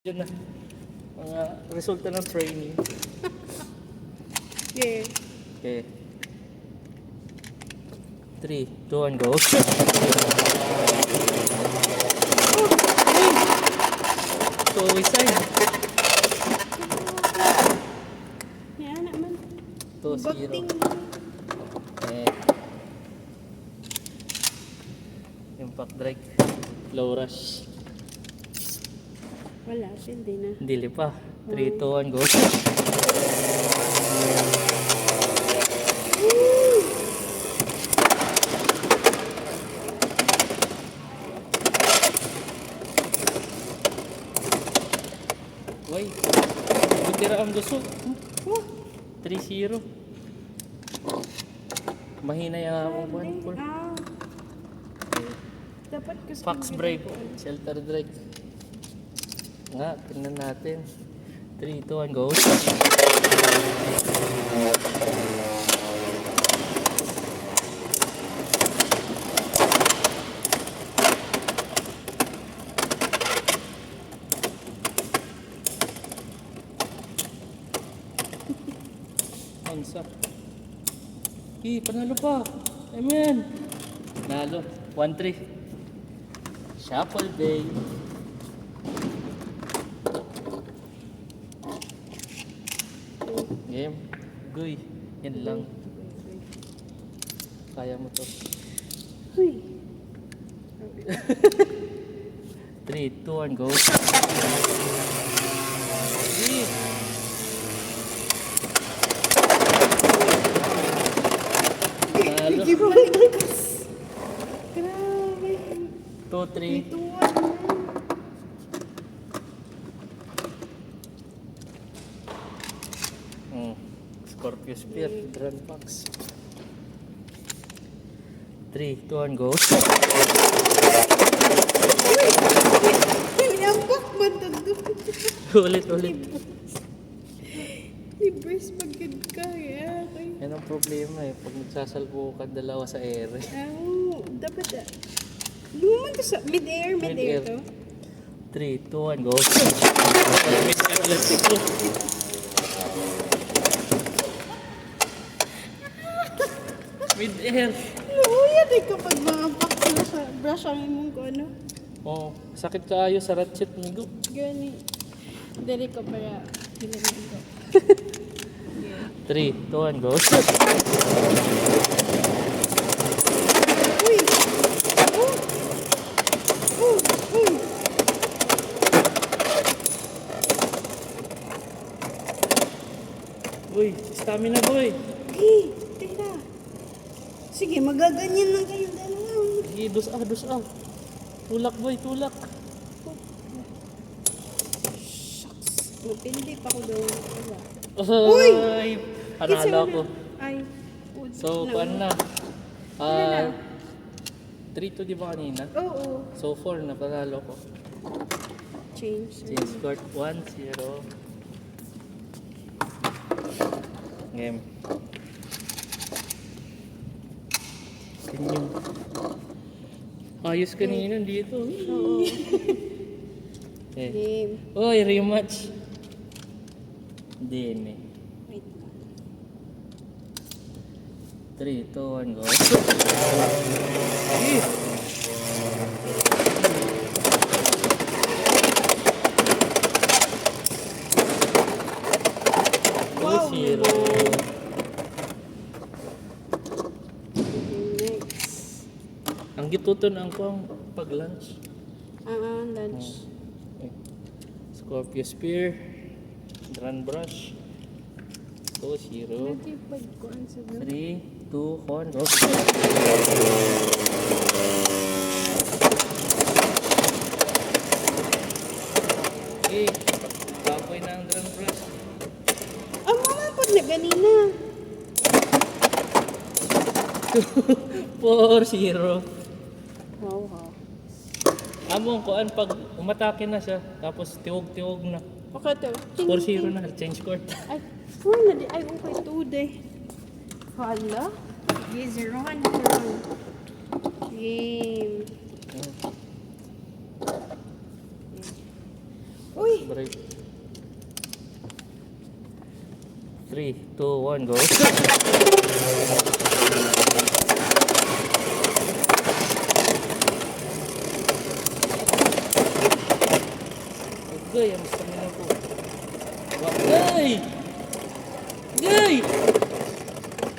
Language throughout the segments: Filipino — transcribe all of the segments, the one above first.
Yun na. Mga resulta ng training. Yeah. Okay. 3, 2, 1, go. So, we sign. Yan naman. 2-0. Bakting. Eh. Impact Drake. Low rush. Wala, hindi na. Dili pa. 3, 2, 1, go. Uy. Butira ang gusto. 3-0. Mahina yung akong one pull. Ah. Dapat gusto Fox break. Shelter Drake. Nga, tingnan natin. 3, 2, 1, go. Hansa. Panalo pa. Amen. Nalo. 1-3. Shuffle day. Game. Guy. Yan lang. Kaya mo to. Uy. 3, 2, 1, go. Hey. Nalo. Grabe. 2, 3. Ituwan na. Scorpio Spear. Dran Fox. 3, 2, 1, go. Yampak man to. Ulit. Ibers pagkid ka. Yeah, okay. Yan ang problema eh. Pag nagsasalpo ka dalawa sa ere. Dapat luman to sa mid-air Mid-air. to. 3, 2, 1, go. Mid-air. Luya di kapag mga bakla sa brush ang imong ko ano. Oh, sakit kaayo sa ratchet migo. Gani. Dali ko para hilamin ko. 3, 2, 1, go. Uy! Uy! Uy, stamina boy. Hey, teka. Sige, magaganyan lang kayo dalawa. Sige, dos ah. Tulak boy, tulak. Shucks. Mapindi pa ko daw. Uy! Panalo ako. Ay. So, kuan na. 3-2 di ba kanina? Oo. So, 4 na panalo ko. Change. Change score 1-0. Game. Yung ayos kanina dito. Oo. Eh. Game. Oy, rematch. Hindi. Wait. 3, 2, 1, go. Wow, 2-0. Next. Ang gituton ang kuang pag-lunch. Lunch. Okay. Scorpio Spear. Grand Brush. 2-0. Nagipagkuhan sa 3, 2, 1, go. Okay. Kapoy na ang Grand Brush. Ang mga po na ganina. 4-0. Wow, wow. Among kuan pag umatake na siya, tapos tiwog-tiwog na. Okay to. 4-0 na, change court. Ay, 4 na di. Ay, okay, 2 day. Hala. Sige, 0-1. Game. Uy! straight. 3, 2, 1, go. Okay, ang stamina ko. Wagay! Gay!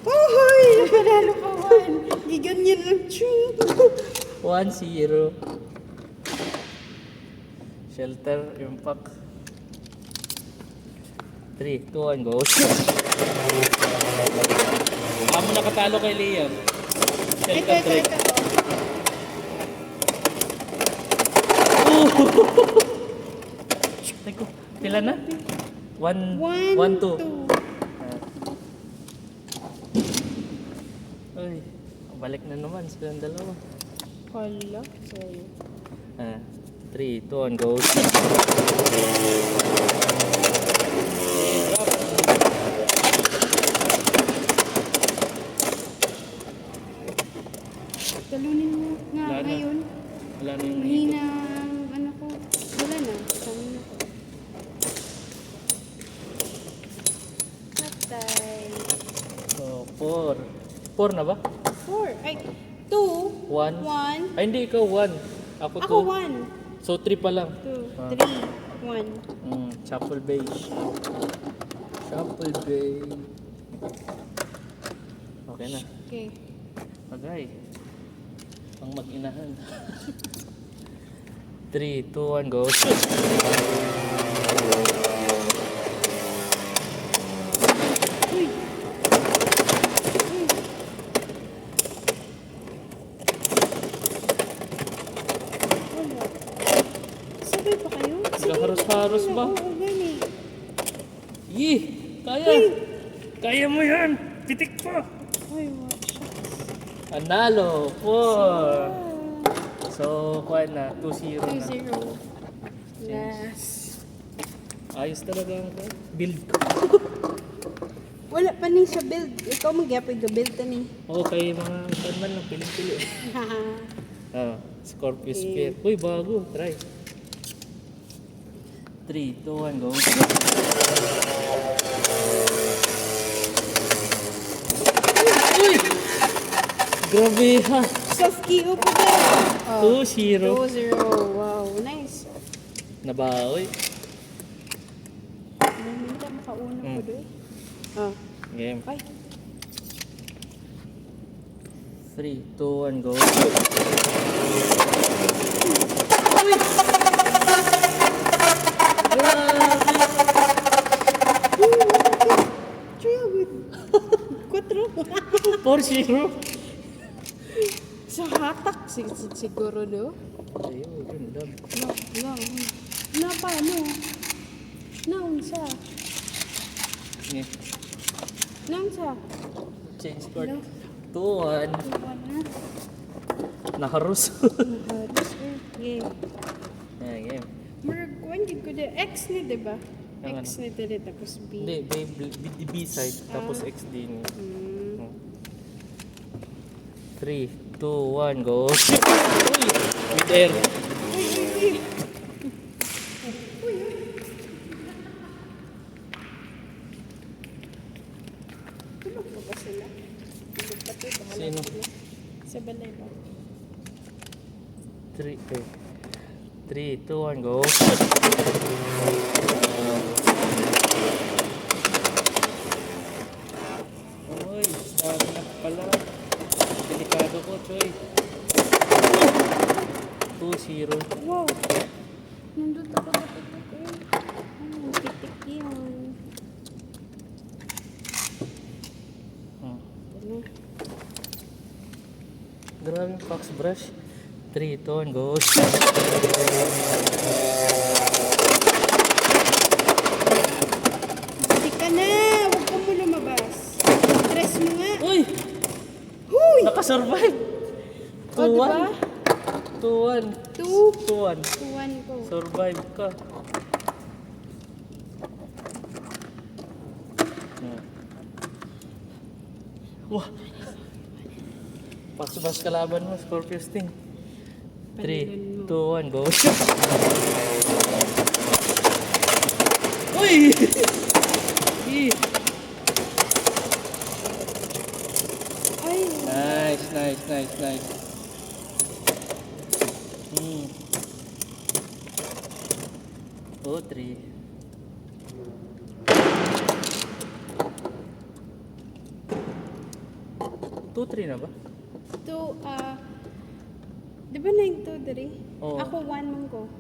Uy! Panalo pa one. Giganyan lang ching. 1-0. Shelter, impact. 3, 2, 1, go. Amo nakatalo kay Liam. Shelter break. Teko, pila na? 1, 2. Uy, balik na naman silang dalawa. Hala, sorry. 3, 2, 1, go. Talunin mo nga Wala na. ngayon. Wala na yung Mahina ang ano ko. Wala na. Stamina ko. Patay. So, 4. 4 na ba? 4. Ay, 2. 1. 1. Ay, hindi, ikaw 1. Ako 2. Ako 1. So, 3 pa lang. 2, 3, 1. Chapel Bay. Chapel Bay. Okay na. Okay. Bagay. Pang mag-inahan. 3, 2, 1, go. Uy! Uy! Wala. Sabay pa kayo? Sige. Naghaharos-haros ba? Oo, gani. Yee! Kaya! Kaya mo yan! Pitik pa! Uy, what shucks. Analo! 4! So, kuha na. 2-0 na. 2-0. Yes. Ayos talaga ang build ko. Wala pa ni sa build. Ikaw mag-yapay ka build ta ni. Okay, mga kanman lang. Piling-pili. Scorpio Spear. Uy, bago. Try. 3, 2, 1, go. Uy! Grabe ha! Soft key po ba? 2-0. 2-0. Wow, nice. Nabawi. Hindi ka makauna ko doon. Game. Ay. 3, 2, 1, go. True. 4. 4-0. Sa hatak siguro do. Ayun, ganda. No. Na paano? Naunsa. Yeah. Naunsa. Change court. No. 2-1. Wala. Naharus. Game. Game. Murag kuan gid ko de X ni di ba? Ang X ni dili tapos B. Hindi, B side, tapos XD niya. 3, 2, 1, go. Uy! With air. Tulog mo ba sila? Tulog pa to, bahala Sino? sila. Sa balay ba? 3, 2, 1, go. Uy, dami na pala. Delikado ko, Choy. 2-0. Wow! Nandun ako sa titik ko. Titik yun. Ano? Grabe yung fox brush. 3, 2, 1, go. Hindi ka na! Huwag ka mo lumabas. Stress mo nga. Uy! Huy! Nakasurvive! O, diba? 2-1. 2. 2-1. 2-1 ko. Survive ka. Wah! Paksubas kalaban mo, Scorpio Sting. 3, 2, 1, go. Uy! Eh. Ay, Nice, nice, nice, nice. 3. Two, three na ba? two, di ba na yung 2, 3? Oo. Ako 1 man ko.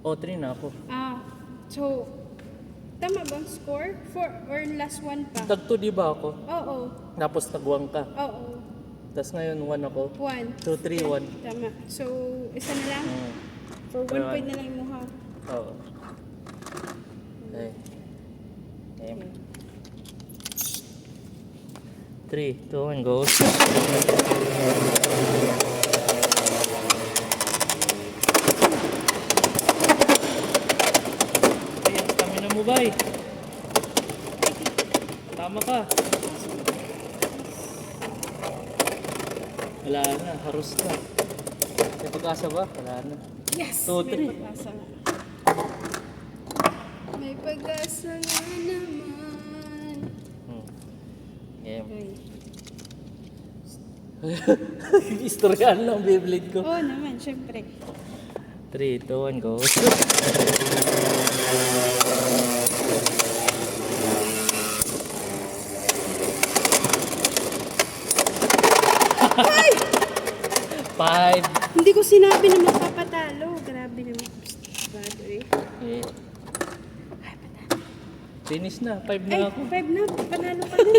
3 na ako. So, tama bang score? 4 or last 1 pa? Tag 2 di ba ako? Oo. Tapos nagwang ka. Oo. Tapos ngayon 1 ako. 1. 2, 3, 1. Tama. So, isa na lang? For 1 Pero point na lang mo ha. Oo. Okay. Okay. 3, 2, 1, go. Ayan, stamina mo ba eh? Tama ka. Wala na, harus na. May pag-asa ba? Wala na. Yes! 2, 3. May pag-asa na. May pag-asa nga naman. Game. Okay. Istoryahan ng Beyblade ko. Oo naman, syempre. 3, 2, 1, go. Ay! 5. Hindi ko sinabi na magpapatalo. Grabe naman. Brother eh. Okay. Finish na. 5 Ay, na ako. 5 na. Panalo ka na.